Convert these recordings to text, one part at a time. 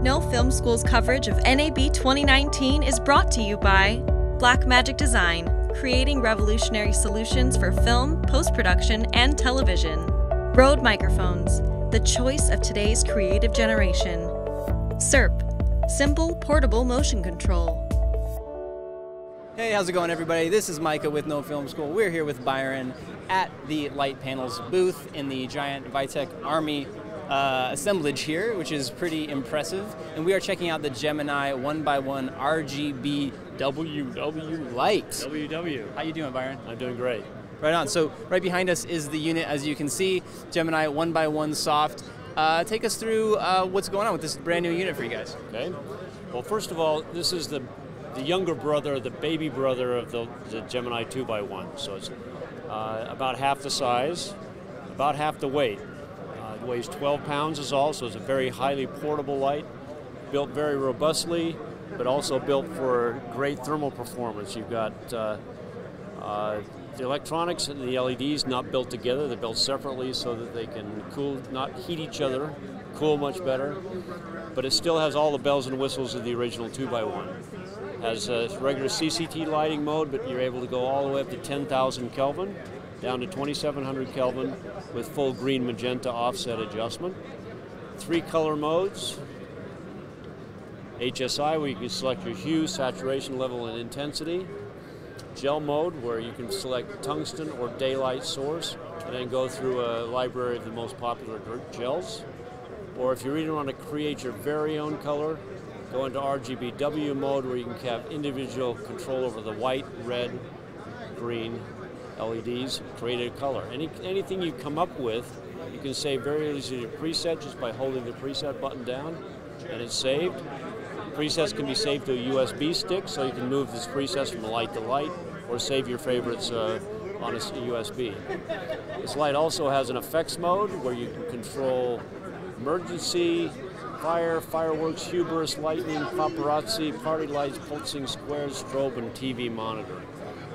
No Film School's coverage of NAB 2019 is brought to you by Blackmagic Design, creating revolutionary solutions for film, post-production, and television. Rode Microphones, the choice of today's creative generation. SERP, simple, portable motion control. Hey, how's it going, everybody? This is Micah with No Film School. We're here with Byron at the LitePanels booth in the giant Vitek Army assemblage here, which is pretty impressive. And we are checking out the Gemini 1x1 RGBWW light. WW. How you doing, Byron? I'm doing great. Right on. So right behind us is the unit, as you can see, Gemini 1x1 soft. Take us through what's going on with this brand new unit for you guys. Okay. Well, first of all, this is the younger brother, the baby brother of the Gemini 2x1. So it's about half the size, about half the weight. It weighs 12 pounds is all, so it's a very highly portable light, built very robustly, but also built for great thermal performance. You've got the electronics and the LEDs not built together, they're built separately so that they can cool, not heat each other, cool much better, but it still has all the bells and whistles of the original 2x1. Has a regular CCT lighting mode, but you're able to go all the way up to 10,000 Kelvin, down to 2,700 Kelvin with full green magenta offset adjustment. 3 color modes. HSI, where you can select your hue, saturation level, and intensity. Gel mode, where you can select tungsten or daylight source, and then go through a library of the most popular gels. Or if you really want to create your very own color, go into RGBWW mode, where you can have individual control over the white, red, green LEDs, create a color. Anything you come up with, you can save very easily to preset just by holding the preset button down, and it's saved. Presets can be saved to a USB stick, so you can move this presets from light to light, or save your favorites on a USB. This light also has an effects mode, where you can control emergency, fire, fireworks, hubris, lightning, paparazzi, party lights, pulsing squares, strobe, and TV monitoring.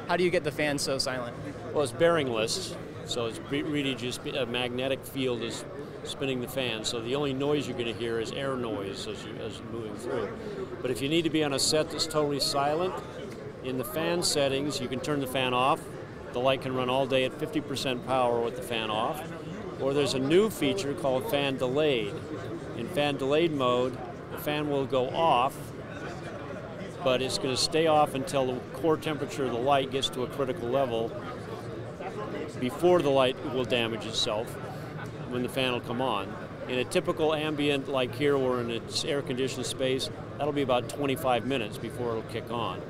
How do you get the fan so silent? Well, it's bearingless, so it's really just a magnetic field is spinning the fan, so the only noise you're going to hear is air noise as you're moving through. But if you need to be on a set that's totally silent, in the fan settings, you can turn the fan off. The light can run all day at 50% power with the fan off. Or there's a new feature called fan delayed. In fan delayed mode, the fan will go off, but it's going to stay off until the core temperature of the light gets to a critical level before the light will damage itself when the fan will come on. In a typical ambient like here, or in its air-conditioned space, that'll be about 25 minutes before it'll kick on.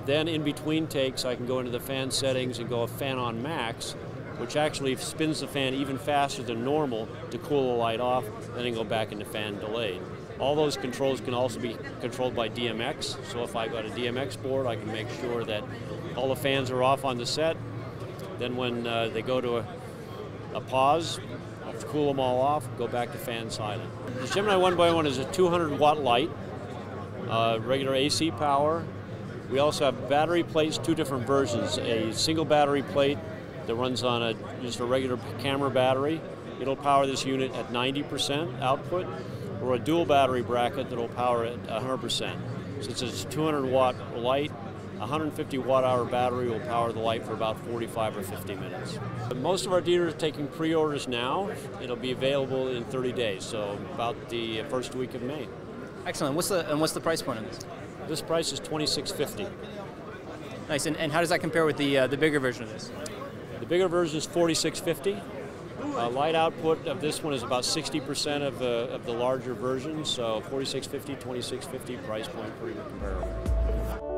Then in between takes, I can go into the fan settings and go a fan on max, which actually spins the fan even faster than normal to cool the light off, then go back into fan delayed. All those controls can also be controlled by DMX, so if I've got a DMX board, I can make sure that all the fans are off on the set. Then when they go to a pause, I'll cool them all off, go back to fan silent. The Gemini 1x1 is a 200-watt light, regular AC power. We also have battery plates, 2 different versions. A single battery plate that runs on just a regular camera battery. It'll power this unit at 90% output, or a dual battery bracket that will power it at 100%. Since it's a 200-watt light, a 150 watt-hour battery will power the light for about 45 or 50 minutes. But most of our dealers are taking pre-orders now. It'll be available in 30 days, so about the first week of May. Excellent. What's the price point on this? This price is $26.50. Nice. And how does that compare with the bigger version of this? The bigger version is $46.50. Light output of this one is about 60% of the larger version, so $46.50, $26.50 price point, pretty comparable.